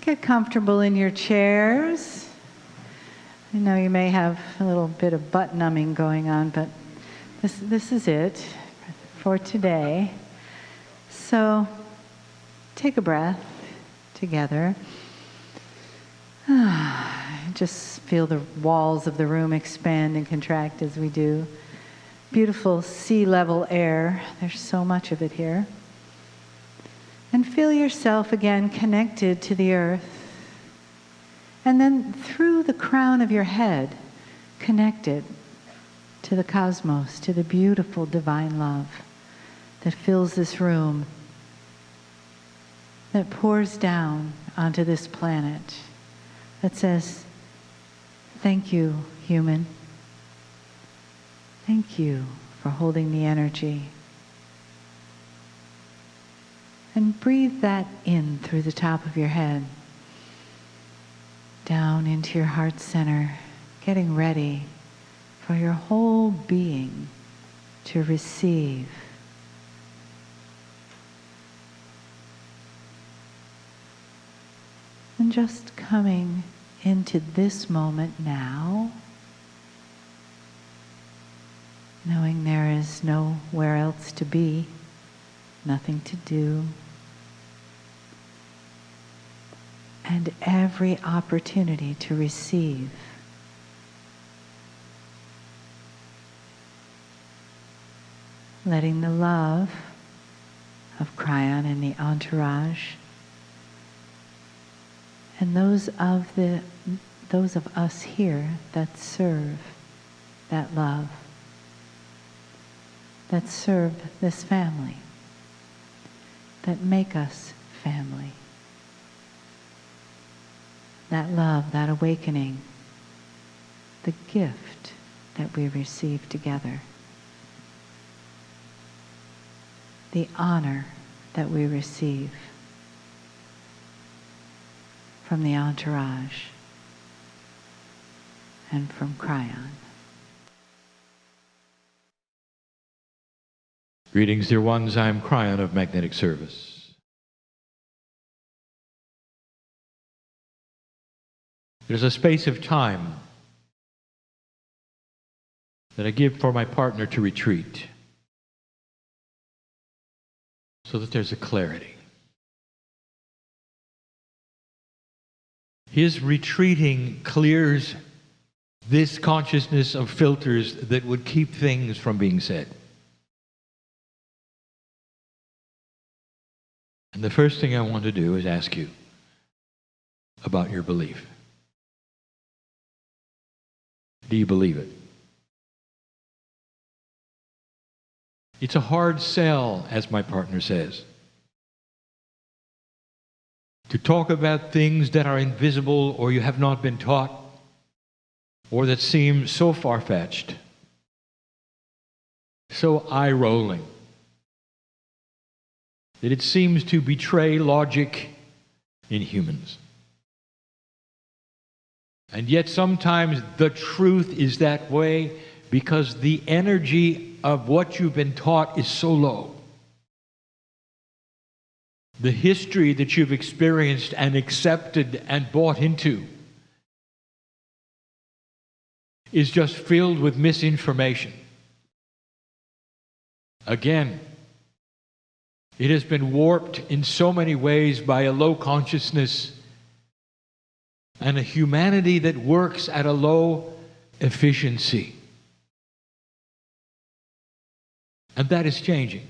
Get comfortable in your chairs. I know you may have a little bit of butt numbing going on, but this is it for today. So take a breath together. Just feel the walls of the room expand and contract as we do. Beautiful sea level air. There's so much of it here. And feel yourself again connected to the earth. And then through the crown of your head, connected to the cosmos, to the beautiful divine love that fills this room, that pours down onto this planet, that says, thank you, human. Thank you for holding the energy. And breathe that in through the top of your head, down into your heart center, getting ready for your whole being to receive. And just coming into this moment now, knowing there is nowhere else to be, nothing to do, and every opportunity to receive. Letting the love of Kryon and the entourage and those of us here that serve that love, that serve this family, that make us family. That love, that awakening, the gift that we receive together, the honor that we receive from the entourage and from Kryon. Greetings, dear ones. I'm Kryon of Magnetic Service. There's a space of time that I give for my partner to retreat so that there's a clarity. His retreating clears this consciousness of filters that would keep things from being said. And the first thing I want to do is ask you about your belief. Do you believe it? It's a hard sell, as my partner says, to talk about things that are invisible or you have not been taught or that seem so far-fetched, so eye-rolling, that it seems to betray logic in humans. And yet sometimes the truth is that way because the energy of what you've been taught is so low. The history that you've experienced and accepted and bought into is just filled with misinformation. Again, it has been warped in so many ways by a low consciousness and a humanity that works at a low efficiency. And that is changing.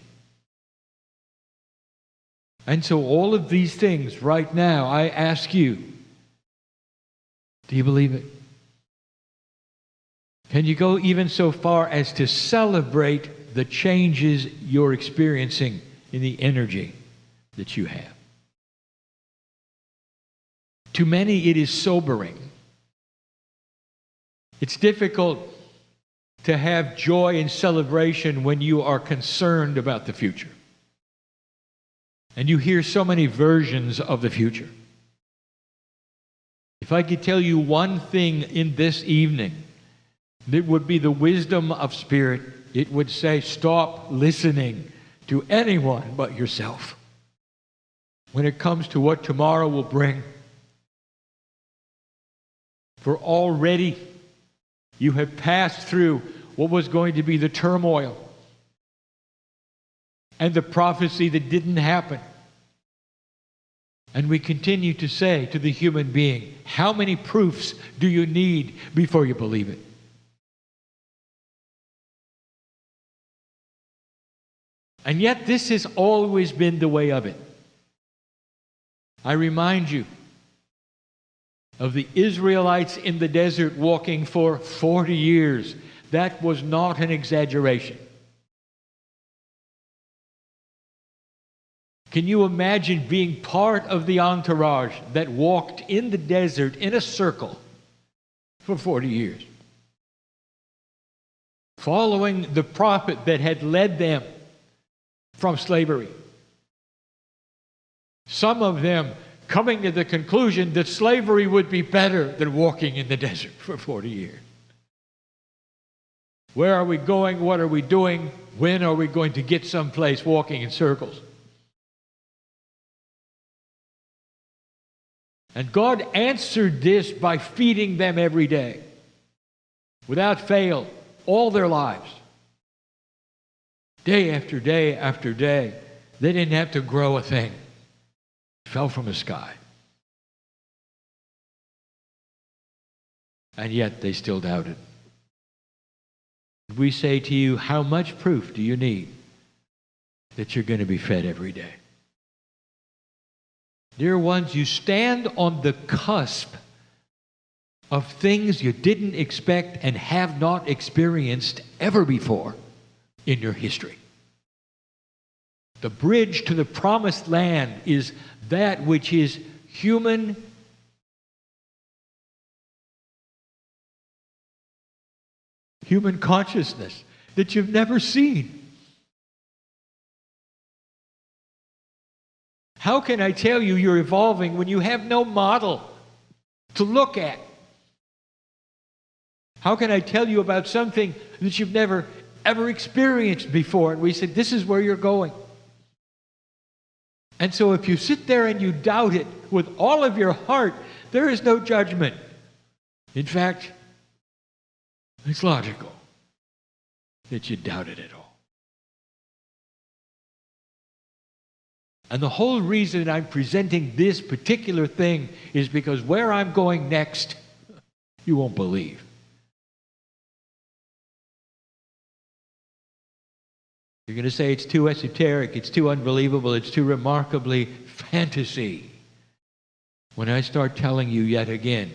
And so all of these things right now, I ask you, do you believe it? Can you go even so far as to celebrate the changes you're experiencing in the energy that you have? To many, it is sobering. It's difficult to have joy and celebration when you are concerned about the future. And you hear so many versions of the future. If I could tell you one thing in this evening, it would be the wisdom of Spirit. It would say, stop listening to anyone but yourself. When it comes to what tomorrow will bring, For already you have passed through what was going to be the turmoil and the prophecy that didn't happen. And we continue to say to the human being, how many proofs do you need before you believe it? And yet this has always been the way of it. I remind you of the Israelites in the desert walking for 40 years. That was not an exaggeration. Can you imagine being part of the entourage that walked in the desert in a circle for 40 years? Following the prophet that had led them from slavery. Some of them coming to the conclusion that slavery would be better than walking in the desert for 40 years. Where are we going? What are we doing? When are we going to get someplace walking in circles? And God answered this by feeding them every day, without fail, all their lives. Day after day after day. They didn't have to grow a thing. It fell from the sky. And yet they still doubted. We say to you, how much proof do you need that you're going to be fed every day? Dear ones, you stand on the cusp of things you didn't expect and have not experienced ever before in your history. The bridge to the promised land is that which is human consciousness that you've never seen. How can I tell you you're evolving when you have no model to look at? How can I tell you about something that you've never ever experienced before? And we said, this is where you're going. And so if you sit there and you doubt it with all of your heart, there is no judgment. In fact, it's logical that you doubted it all. And the whole reason I'm presenting this particular thing is because where I'm going next, you won't believe. You're going to say it's too esoteric, it's too unbelievable, it's too remarkably fantasy. When I start telling you yet again,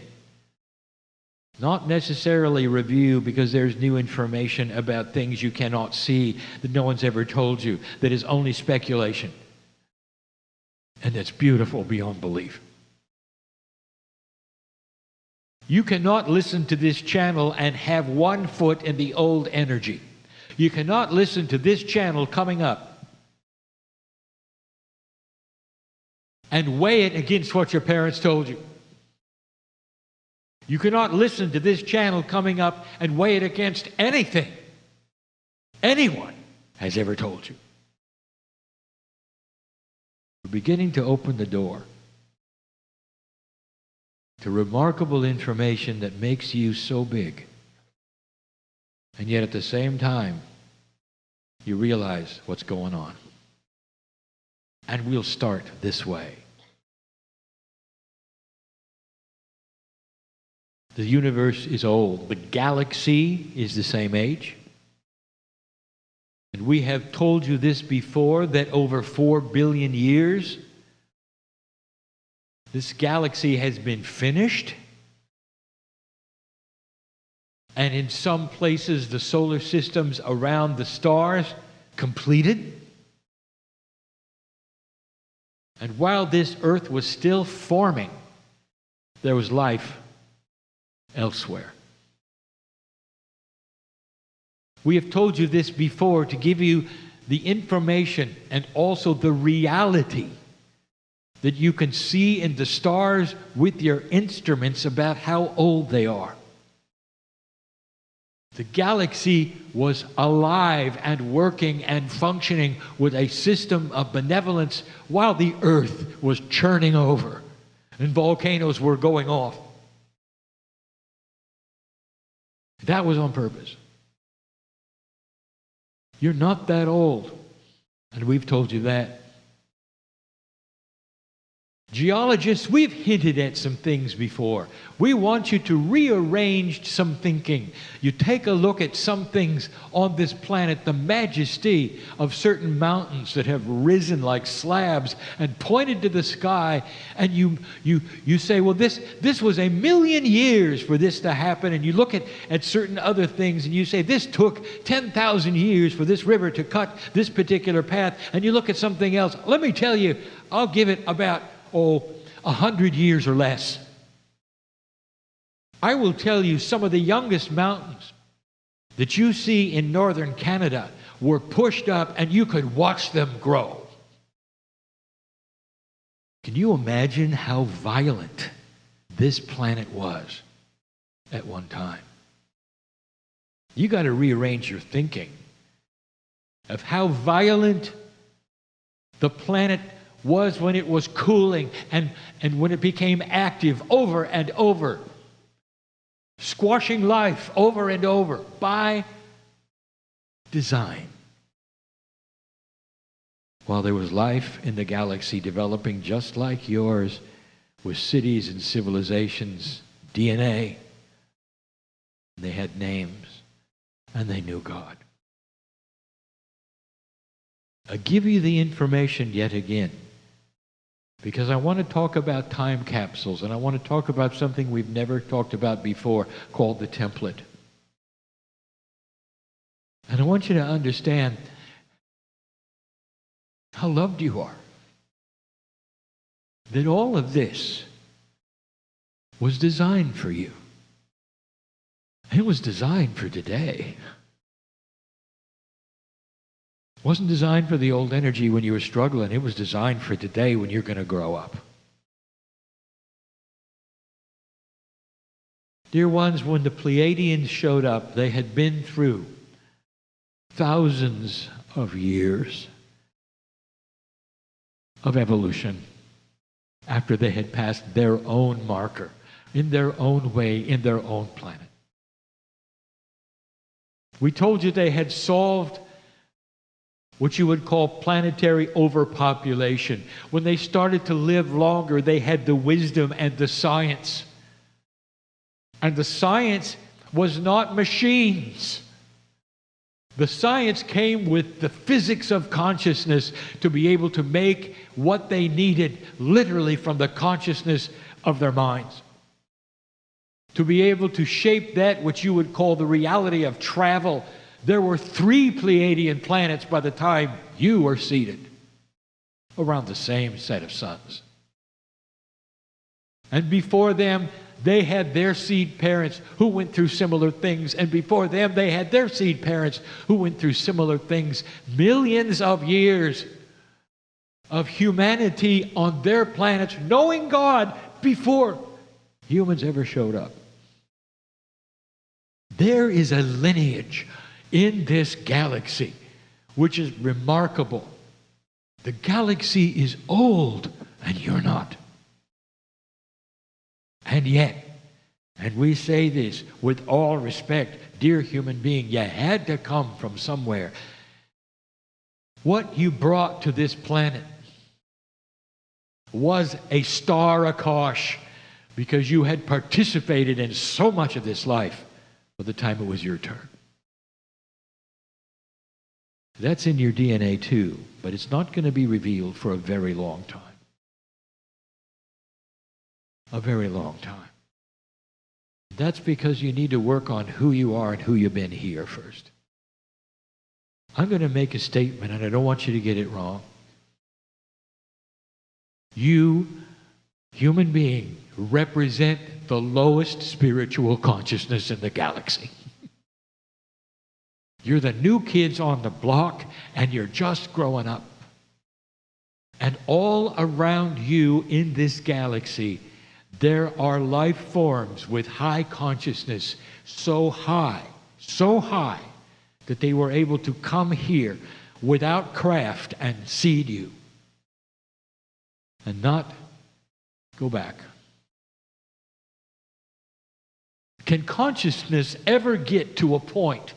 not necessarily review because there's new information about things you cannot see that no one's ever told you, that is only speculation. And that's beautiful beyond belief. You cannot listen to this channel and have one foot in the old energy. You cannot listen to this channel coming up and weigh it against what your parents told you. You cannot listen to this channel coming up and weigh it against anything anyone has ever told you. We're beginning to open the door to remarkable information that makes you so big. And yet at the same time, you realize what's going on. And we'll start this way. The universe is old. The galaxy is the same age. And we have told you this before, that over 4 billion years, this galaxy has been finished. And in some places, the solar systems around the stars completed. And while this earth was still forming, there was life elsewhere. We have told you this before to give you the information and also the reality that you can see in the stars with your instruments about how old they are. The galaxy was alive and working and functioning with a system of benevolence while the earth was churning over and volcanoes were going off. That was on purpose. You're not that old, and we've told you that. Geologists, we've hinted at some things before. We want you to rearrange some thinking. You take a look at some things on this planet, the majesty of certain mountains that have risen like slabs and pointed to the sky, and you say, well, this was 1,000,000 years for this to happen, and you look at certain other things and you say, this took 10,000 years for this river to cut this particular path, and you look at something else. Let me tell you, I'll give it about 100 years or less. I will tell you, some of the youngest mountains that you see in northern Canada were pushed up and you could watch them grow. Can you imagine how violent this planet was at one time? You got to rearrange your thinking of how violent the planet was when it was cooling and when it became active over and over, squashing life over and over by design. While there was life in the galaxy developing just like yours, with cities and civilizations, DNA, they had names and they knew God. I give you the information yet again, because I want to talk about time capsules, and I want to talk about something we've never talked about before called the template. And I want you to understand how loved you are. That all of this was designed for you. It was designed for today. It wasn't designed for the old energy when you were struggling. It was designed for today when you're going to grow up. Dear ones, when the Pleiadians showed up, they had been through thousands of years of evolution after they had passed their own marker, in their own way, in their own planet. We told you they had solved what you would call planetary overpopulation. When they started to live longer, they had the wisdom and the science. And the science was not machines. The science came with the physics of consciousness to be able to make what they needed literally from the consciousness of their minds. To be able to shape that which you would call the reality of travel. There were 3 Pleiadian planets by the time you were seated around the same set of suns. And before them, they had their seed parents who went through similar things. And before them, they had their seed parents who went through similar things. Millions of years of humanity on their planets, knowing God before humans ever showed up. There is a lineage in this galaxy which is remarkable. The galaxy is old and you're not. And yet, and we say this with all respect, dear human being, you had to come from somewhere. What you brought to this planet was a star Akash, because you had participated in so much of this life by the time it was your turn. That's in your DNA too, but it's not going to be revealed for a very long time. A very long time. That's because you need to work on who you are and who you've been here first. I'm going to make a statement, and I don't want you to get it wrong. You, human being, represent the lowest spiritual consciousness in the galaxy. You're the new kids on the block, and you're just growing up. And all around you in this galaxy, there are life forms with high consciousness, so high, that they were able to come here without craft and seed you and not go back. Can consciousness ever get to a point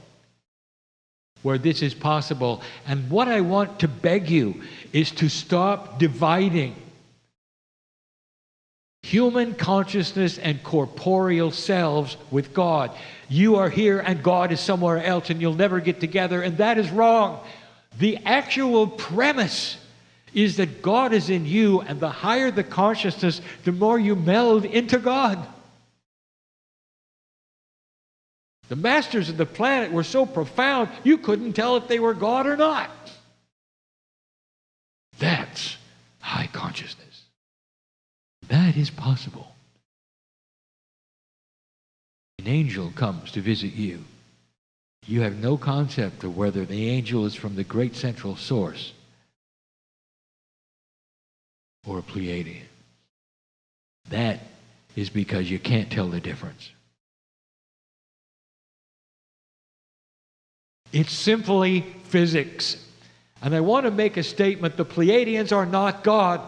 where this is possible? And what I want to beg you is to stop dividing human consciousness and corporeal selves with God. You are here and God is somewhere else and you'll never get together, and that is wrong. The actual premise is that God is in you, and the higher the consciousness, the more you meld into God. The masters of the planet were so profound, you couldn't tell if they were God or not. That's high consciousness. That is possible. An angel comes to visit you. You have no concept of whether the angel is from the great central source or a Pleiadian. That is because you can't tell the difference. It's simply physics. And I want to make a statement. The Pleiadians are not God.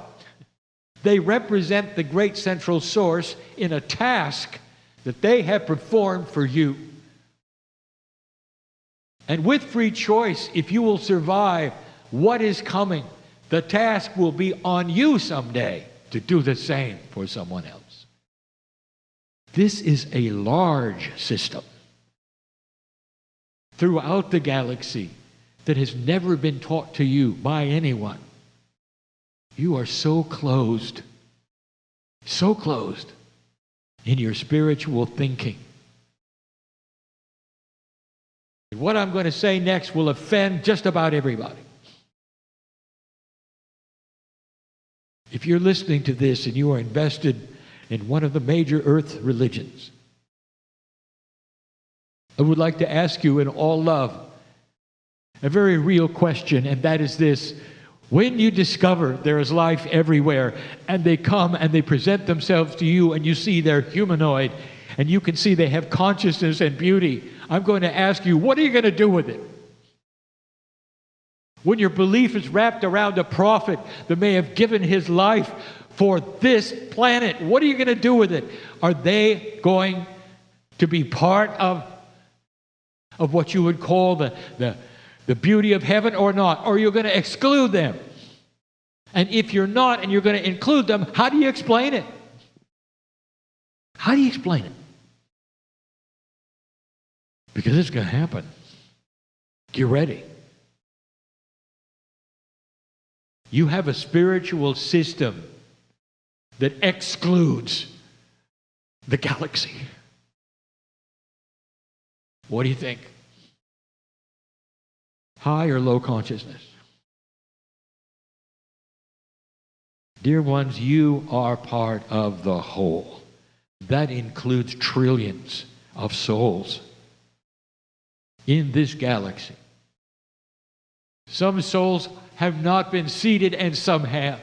They represent the great central source in a task that they have performed for you. And with free choice, if you will survive what is coming, the task will be on you someday to do the same for someone else. This is a large system throughout the galaxy that has never been taught to you by anyone. You are so closed in your spiritual thinking. And what I'm going to say next will offend just about everybody. If you're listening to this and you are invested in one of the major earth religions, I would like to ask you in all love a very real question, and that is this. When you discover there is life everywhere, and they come and they present themselves to you, and you see they're humanoid, and you can see they have consciousness and beauty, I'm going to ask you, what are you going to do with it? When your belief is wrapped around a prophet that may have given his life for this planet, what are you going to do with it? Are they going to be part of what you would call the beauty of heaven or not? Or are you going to exclude them? And if you're not and you're going to include them, how do you explain it? How do you explain it? Because it's going to happen. Get ready. You have a spiritual system that excludes the galaxy. What do you think? High or low consciousness? Dear ones, you are part of the whole. That includes trillions of souls in this galaxy. Some souls have not been seated and some have.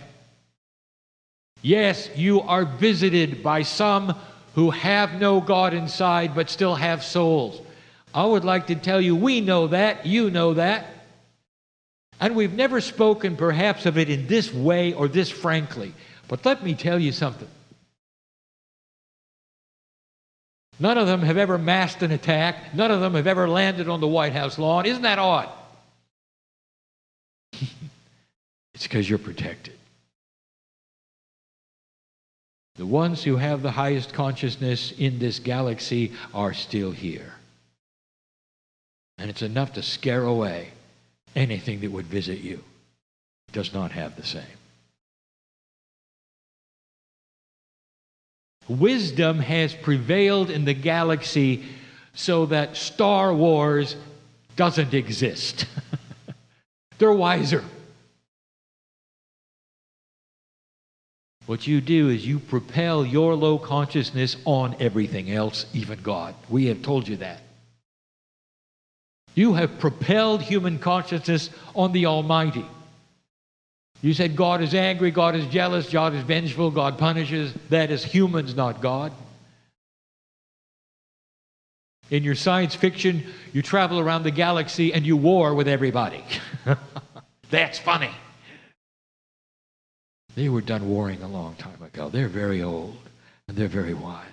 Yes, you are visited by some who have no God inside but still have souls. I would like to tell you, we know that, you know that. And we've never spoken perhaps of it in this way or this frankly. But let me tell you something. None of them have ever masked an attack. None of them have ever landed on the White House lawn. Isn't that odd? It's because you're protected. The ones who have the highest consciousness in this galaxy are still here. And it's enough to scare away anything that would visit you. It does not have the same. Wisdom has prevailed in the galaxy so that Star Wars doesn't exist. They're wiser. What you do is you propel your low consciousness on everything else, even God. We have told you that. You have propelled human consciousness on the Almighty. You said God is angry, God is jealous, God is vengeful, God punishes. That is humans, not God. In your science fiction, you travel around the galaxy and you war with everybody. That's funny. They were done warring a long time ago. They're very old and they're very wise.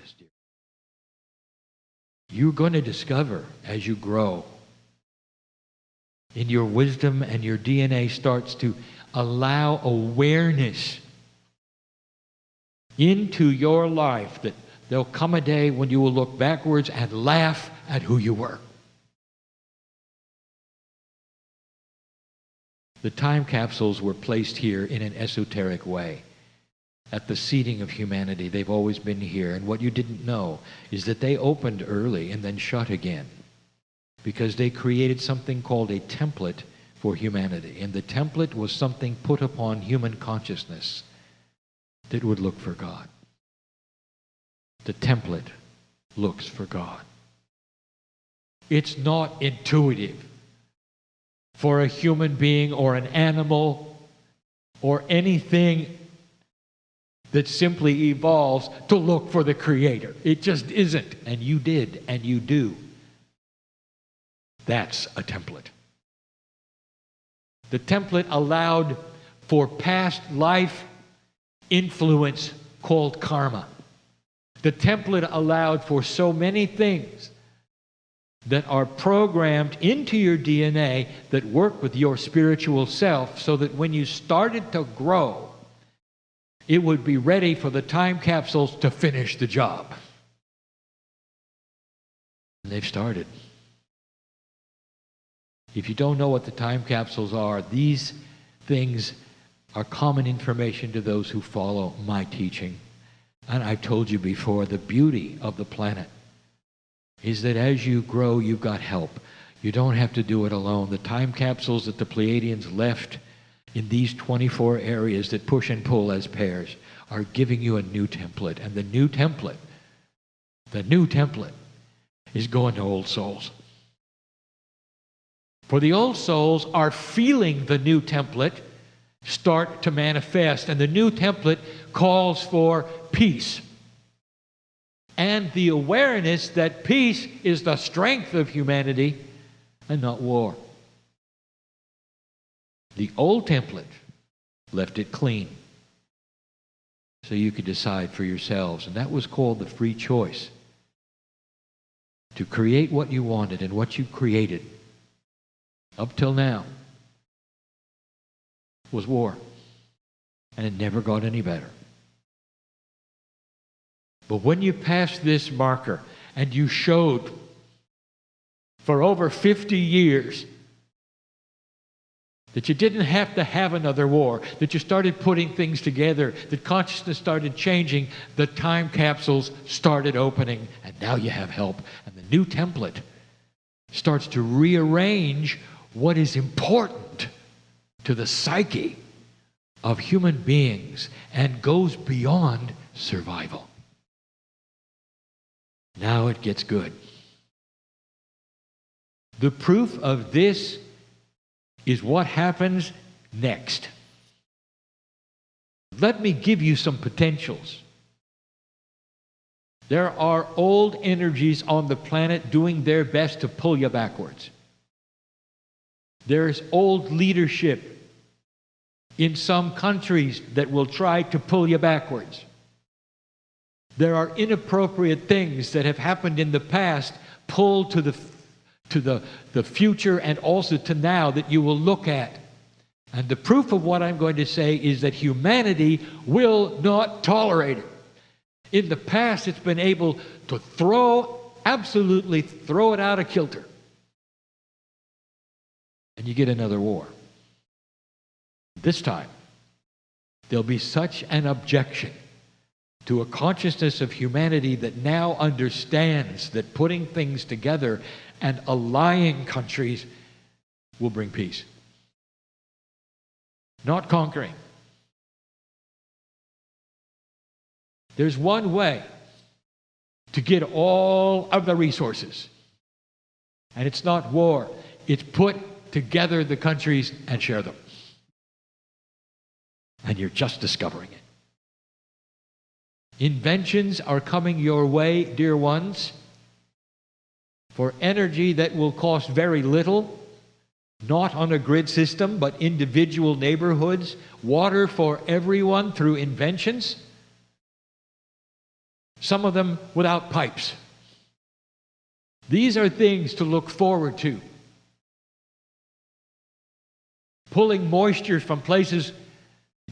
You're going to discover as you grow in your wisdom, and your DNA starts to allow awareness into your life, that there'll come a day when you will look backwards and laugh at who you were. The time capsules were placed here in an esoteric way. At the seeding of humanity, they've always been here. And what you didn't know is that they opened early and then shut again, because they created something called a template for humanity. And the template was something put upon human consciousness that would look for God. The template looks for God. It's not intuitive for a human being or an animal or anything that simply evolves to look for the Creator. It just isn't. And you did, and you do. That's a template. The template allowed for past life influence called karma. The template allowed for so many things that are programmed into your DNA that work with your spiritual self, so that when you started to grow, it would be ready for the time capsules to finish the job. And they've started. If you don't know what the time capsules are, these things are common information to those who follow my teaching. And I've told you before, the beauty of the planet is that as you grow, you've got help. You don't have to do it alone. The time capsules that the Pleiadians left in these 24 areas that push and pull as pairs are giving you a new template. And the new template is going to old souls. For the old souls are feeling the new template start to manifest. And the new template calls for peace. And the awareness that peace is the strength of humanity and not war. The old template left it clean, so you could decide for yourselves. And that was called the free choice. To create what you wanted, and what you created up till now was war. And it never got any better. But when you passed this marker and you showed for over 50 years that you didn't have to have another war, that you started putting things together, that consciousness started changing, the time capsules started opening, and now you have help. And the new template starts to rearrange what is important to the psyche of human beings and goes beyond survival. Now it gets good. The proof of this is what happens next. Let me give you some potentials. There are old energies on the planet doing their best to pull you backwards. There is old leadership in some countries that will try to pull you backwards. There are inappropriate things that have happened in the past, pulled to the future and also to now, that you will look at. And the proof of what I'm going to say is that humanity will not tolerate it. In the past, it's been able to absolutely throw it out of kilter. And you get another war. This time, there'll be such an objection to a consciousness of humanity that now understands that putting things together and allying countries will bring peace. Not conquering. There's one way to get all of the resources. And it's not war. It's put together the countries and share them. And you're just discovering it. Inventions are coming your way, dear ones, for energy that will cost very little, not on a grid system, but individual neighborhoods, water for everyone through inventions, some of them without pipes. These are things to look forward to. Pulling moisture from places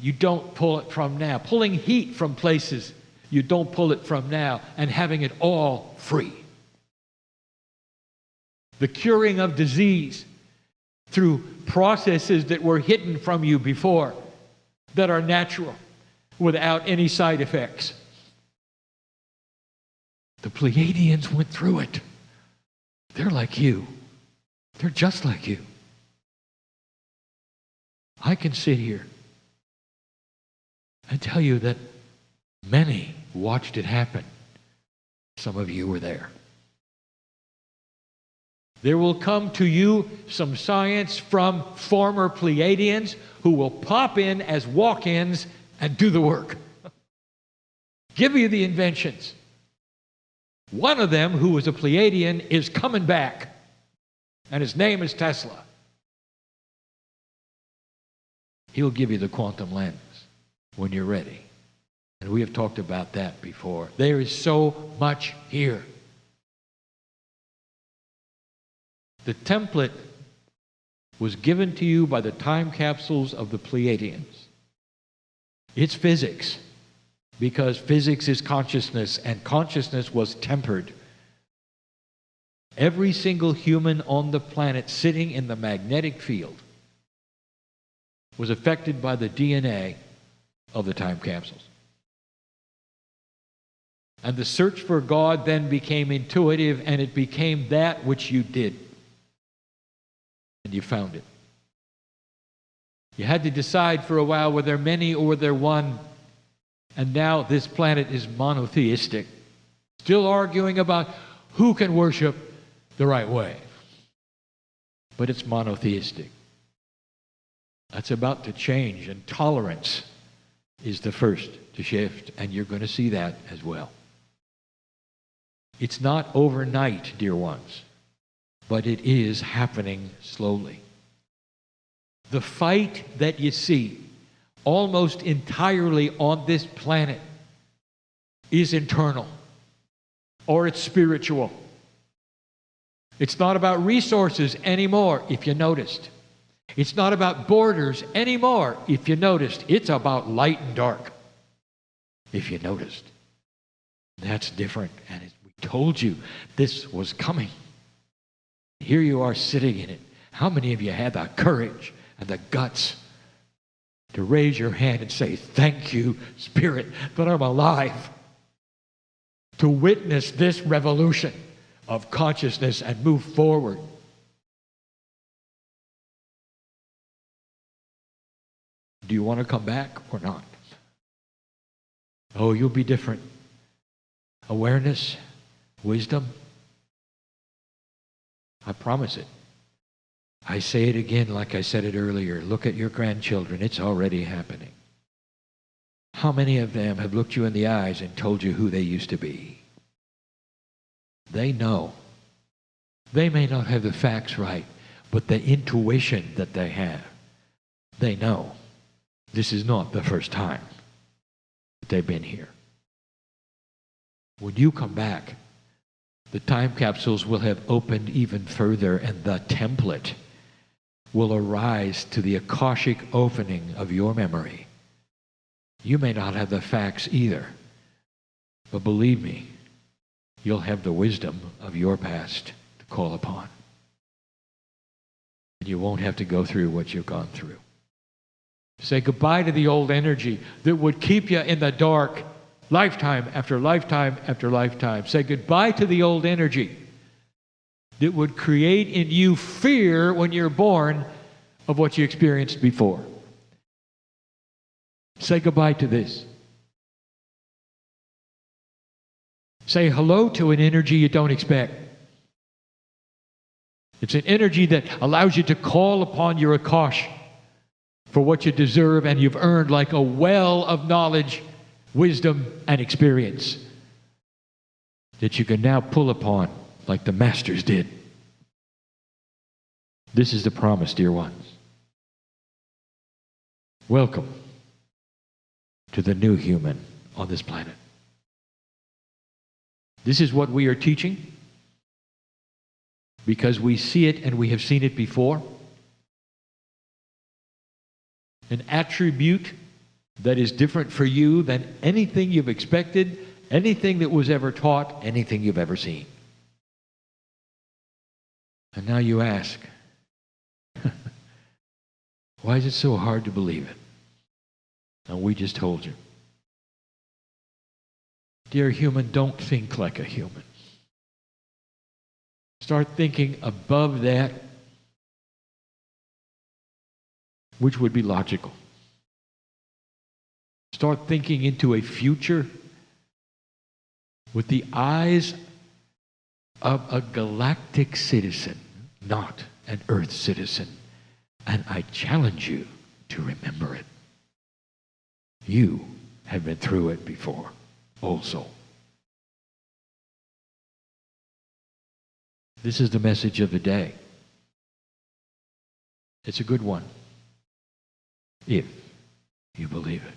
you don't pull it from now. Pulling heat from places you don't pull it from now, and having it all free. The curing of disease through processes that were hidden from you before, that are natural, without any side effects. The Pleiadians went through it. They're like you. They're just like you. I can sit here and tell you that many watched it happen. Some of you were there. There will come to you some science from former Pleiadians who will pop in as walk-ins and do the work. Give you the inventions. One of them, who was a Pleiadian, is coming back, and his name is Tesla. He'll give you the quantum lens when you're ready. And we have talked about that before. There is so much here. The template was given to you by the time capsules of the Pleiadians. It's physics, because physics is consciousness, and consciousness was tempered. Every single human on the planet sitting in the magnetic field was affected by the DNA of the time capsules. And the search for God then became intuitive, and it became that which you did. And you found it. You had to decide for a while, were there many or were there one? And now this planet is monotheistic, still arguing about who can worship the right way. But it's monotheistic. That's about to change, and tolerance is the first to shift, and you're going to see that as well. It's not overnight, dear ones, but it is happening slowly. The fight that you see almost entirely on this planet is internal, or it's spiritual. It's not about resources anymore, if you noticed. It's not about borders anymore, if you noticed. It's about light and dark, if you noticed. That's different, and we told you this was coming. Here you are sitting in it. How many of you had the courage and the guts to raise your hand and say, thank you, Spirit, that I'm alive to witness this revolution of consciousness and move forward? Do you want to come back or not? Oh, you'll be different. Awareness, wisdom. I promise it. I say it again like I said it earlier. Look at your grandchildren. It's already happening. How many of them have looked you in the eyes and told you who they used to be? They know. They may not have the facts right, but the intuition that they have, they know. This is not the first time that they've been here. When you come back, the time capsules will have opened even further, and the template will arise to the Akashic opening of your memory. You may not have the facts either, but believe me, you'll have the wisdom of your past to call upon. And you won't have to go through what you've gone through. Say goodbye to the old energy that would keep you in the dark lifetime after lifetime after lifetime. Say goodbye to the old energy that would create in you fear when you're born of what you experienced before. Say goodbye to this. Say hello to an energy you don't expect. It's an energy that allows you to call upon your Akash for what you deserve and you've earned, like a well of knowledge, wisdom, and experience that you can now pull upon like the masters did. This is the promise, dear ones. Welcome to the new human on this planet. This is what we are teaching. because we see it and we have seen it before. An attribute that is different for you than anything you've expected, anything that was ever taught, anything you've ever seen. And now you ask, why is it so hard to believe it? And we just told you. Dear human, don't think like a human. Start thinking above that, which would be logical. Start thinking into a future with the eyes of a galactic citizen, not an earth citizen. And I challenge you to remember it. You have been through it before also. This is the message of the day. It's a good one, if you believe it.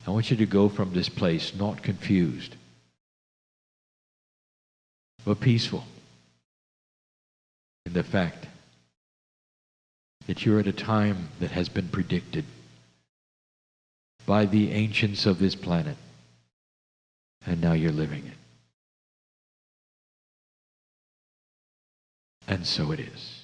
I want you to go from this place not confused, but peaceful in the fact that you're at a time that has been predicted by the ancients of this planet, and now you're living it. And so it is.